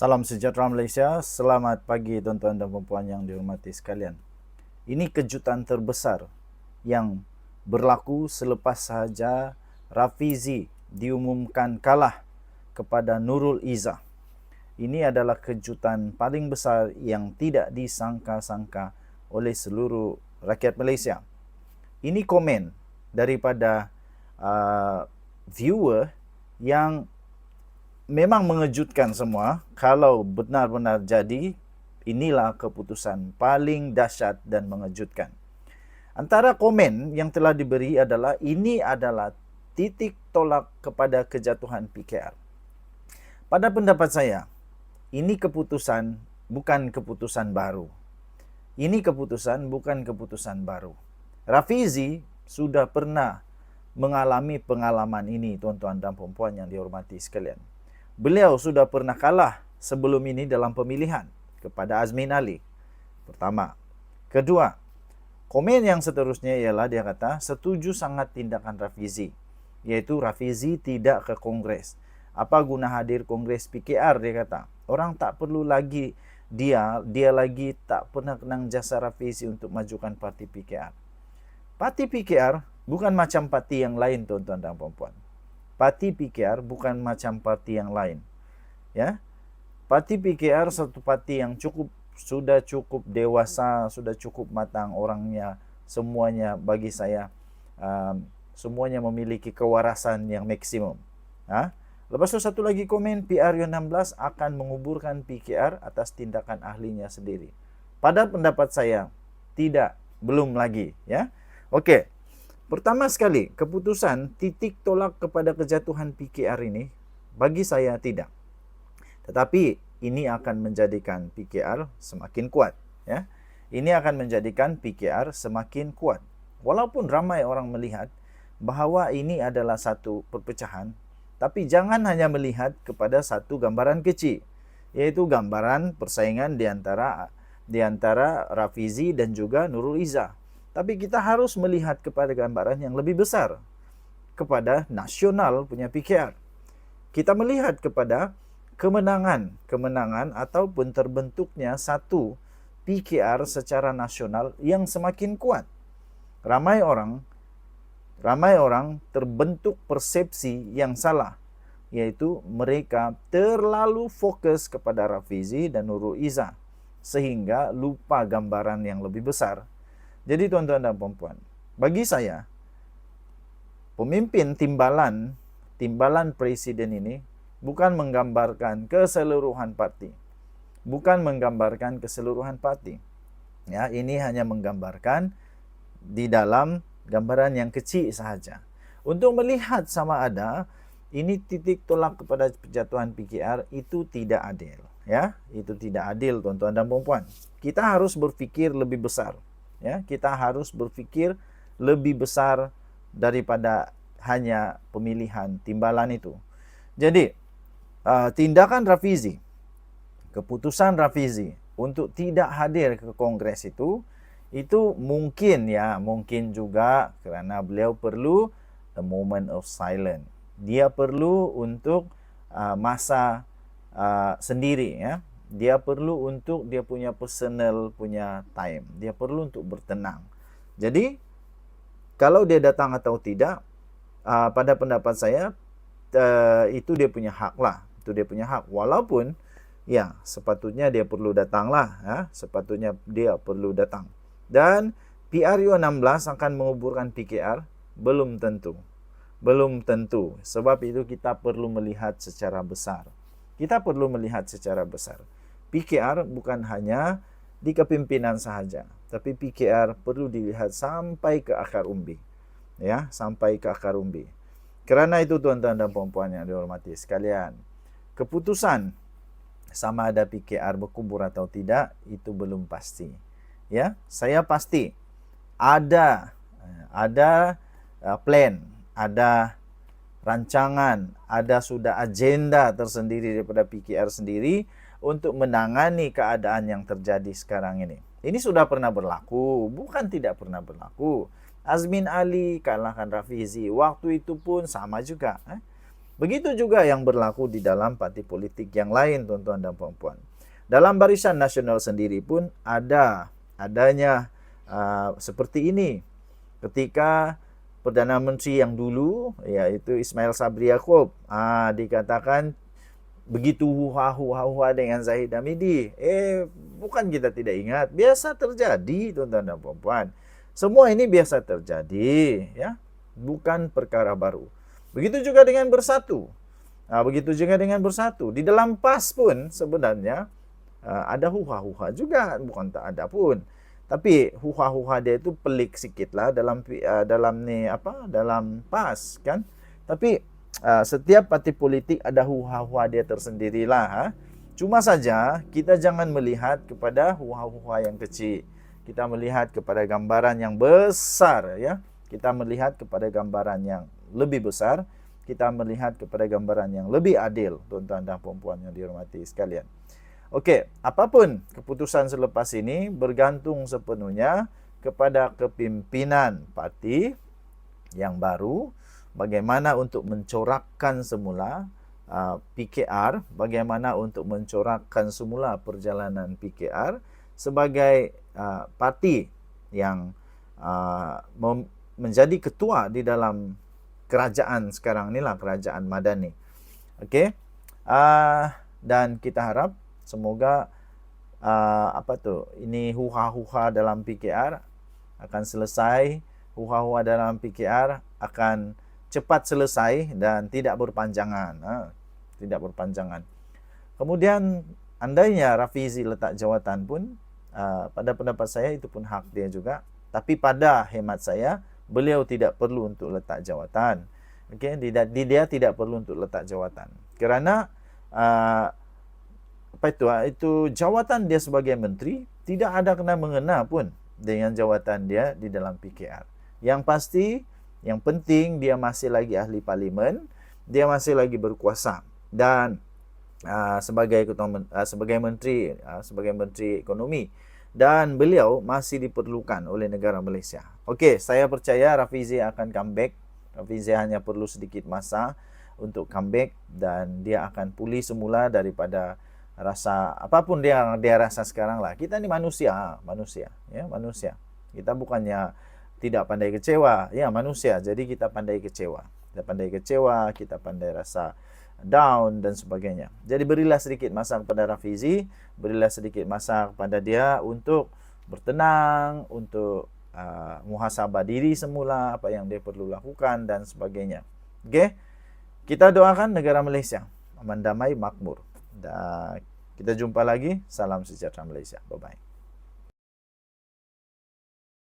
Salam sejahtera Malaysia, selamat pagi tuan-tuan dan puan yang dihormati sekalian. Ini kejutan terbesar yang berlaku selepas sahaja Rafizi diumumkan kalah kepada Nurul Izzah. Ini adalah kejutan paling besar yang tidak disangka-sangka oleh seluruh rakyat Malaysia. Ini komen daripada viewer yang memang mengejutkan semua. Kalau benar-benar jadi, inilah keputusan paling dahsyat dan mengejutkan. Antara komen yang telah diberi adalah, ini adalah titik tolak kepada kejatuhan PKR. Pada pendapat saya, ini keputusan bukan keputusan baru. Ini keputusan bukan keputusan baru. Rafizi sudah pernah mengalami pengalaman ini, tuan-tuan dan puan yang dihormati sekalian. Beliau sudah pernah kalah sebelum ini dalam pemilihan kepada Azmin Ali. Pertama. Kedua, komen yang seterusnya ialah dia kata setuju sangat tindakan Rafizi, yaitu Rafizi tidak ke Kongres. Apa guna hadir Kongres PKR, dia kata. Orang tak perlu lagi dia lagi tak pernah kenang jasa Rafizi untuk majukan parti PKR. Parti PKR bukan macam parti yang lain, tuan-tuan dan puan-puan. Parti PKR bukan macam parti yang lain. Ya. Parti PKR satu parti yang sudah cukup dewasa, sudah cukup matang orangnya, semuanya bagi saya semuanya memiliki kewarasan yang maksimum. Lepas itu satu lagi komen, PRU16 akan menguburkan PKR atas tindakan ahlinya sendiri. Pada pendapat saya tidak, belum lagi, ya. Okey. Pertama sekali, keputusan titik tolak kepada kejatuhan PKR ini bagi saya tidak. Tetapi ini akan menjadikan PKR semakin kuat, ya. Ini akan menjadikan PKR semakin kuat. Walaupun ramai orang melihat bahawa ini adalah satu perpecahan, tapi jangan hanya melihat kepada satu gambaran kecil, yaitu gambaran persaingan di antara Rafizi dan juga Nurul Izzah. Tapi kita harus melihat kepada gambaran yang lebih besar, kepada nasional punya PKR. Kita melihat kepada kemenangan ataupun terbentuknya satu PKR secara nasional yang semakin kuat. Ramai orang terbentuk persepsi yang salah, yaitu mereka terlalu fokus kepada Rafizi dan Nurul Izzah sehingga lupa gambaran yang lebih besar. Jadi tuan-tuan dan puan-puan, bagi saya pemimpin timbalan presiden ini bukan menggambarkan keseluruhan parti. Bukan menggambarkan keseluruhan parti. Ya, ini hanya menggambarkan di dalam gambaran yang kecil sahaja. Untuk melihat sama ada ini titik tolak kepada penjatuhan PKR itu tidak adil, ya. Itu tidak adil, tuan-tuan dan puan-puan. Kita harus berfikir lebih besar. Ya, kita harus berfikir lebih besar daripada hanya pemilihan timbalan itu. Jadi, tindakan Rafizi, keputusan Rafizi untuk tidak hadir ke Kongres itu mungkin juga kerana beliau perlu a moment of silence. Dia perlu untuk masa sendiri, ya. Dia perlu untuk dia punya personal punya time. Dia perlu untuk bertenang. Jadi, kalau dia datang atau tidak, pada pendapat saya, itu dia punya hak lah. Itu dia punya hak. Walaupun, ya, sepatutnya dia perlu datang lah. Ya. Sepatutnya dia perlu datang. Dan PRU16 akan menguburkan PKR? Belum tentu. Belum tentu. Sebab itu kita perlu melihat secara besar. Kita perlu melihat secara besar. PKR bukan hanya di kepimpinan sahaja, tapi PKR perlu dilihat sampai ke akar umbi. Ya, sampai ke akar umbi. Kerana itu tuan-tuan dan puan-puan yang dihormati sekalian, keputusan sama ada PKR berkubur atau tidak itu belum pasti. Ya, saya pasti ada plan, ada rancangan, ada sudah agenda tersendiri daripada PKR sendiri untuk menangani keadaan yang terjadi sekarang ini. Ini sudah pernah berlaku, bukan tidak pernah berlaku. Azmin Ali kalahkan Rafizi, waktu itu pun sama juga. Begitu juga yang berlaku di dalam parti politik yang lain, tuan-tuan dan puan-puan. Dalam Barisan Nasional sendiri pun adanya seperti ini. Ketika Perdana Menteri yang dulu, yaitu Ismail Sabri Yaakob, dikatakan begitu huha-huha dengan Zahid Hamidi. Bukan kita tidak ingat, biasa terjadi, tuan-tuan dan puan-puan. Semua ini biasa terjadi, ya, bukan perkara baru. Begitu juga dengan Bersatu. Di dalam PAS pun sebenarnya ada huha-huha juga, bukan tak ada pun. Tapi huha-huha dia itu pelik sikit lah dalam PAS kan. Tapi setiap parti politik ada huha-huha dia tersendirilah. Cuma saja kita jangan melihat kepada huha-huha yang kecil. Kita melihat kepada gambaran yang besar, ya. Kita melihat kepada gambaran yang lebih besar. Kita melihat kepada gambaran yang lebih adil, tuan-tuan dan puan-puan yang dihormati sekalian. Okey, apapun keputusan selepas ini bergantung sepenuhnya kepada kepimpinan parti yang baru, bagaimana untuk mencorakkan semula PKR, bagaimana untuk mencorakkan semula perjalanan PKR sebagai parti yang menjadi ketua di dalam kerajaan sekarang inilah, kerajaan Madani. Okey. Dan kita harap semoga ini huha-huha dalam PKR akan selesai, huha-huha dalam PKR akan cepat selesai dan tidak berpanjangan, Kemudian andainya Rafizi letak jawatan pun, pada pendapat saya itu pun hak dia juga. Tapi pada hemat saya, beliau tidak perlu untuk letak jawatan. Okey, dia tidak perlu untuk letak jawatan. Kerana itu jawatan dia sebagai menteri tidak ada kena mengena pun dengan jawatan dia di dalam PKR. Yang pasti, yang penting dia masih lagi ahli parlimen, dia masih lagi berkuasa dan sebagai menteri ekonomi, dan beliau masih diperlukan oleh negara Malaysia. Okey, saya percaya Rafizi akan comeback. Rafizi hanya perlu sedikit masa untuk comeback dan dia akan pulih semula daripada rasa apapun dia rasa sekarang lah. Kita ni manusia. Kita bukannya tidak pandai kecewa, ya, manusia. Jadi kita pandai kecewa. Kita pandai rasa down dan sebagainya. Jadi berilah sedikit masa kepada Rafizi, berilah sedikit masa kepada dia untuk bertenang, untuk muhasabah diri semula, apa yang dia perlu lakukan dan sebagainya. Okey? Kita doakan negara Malaysia aman, damai, makmur. Dan kita jumpa lagi. Salam sejahtera Malaysia. Bye-bye.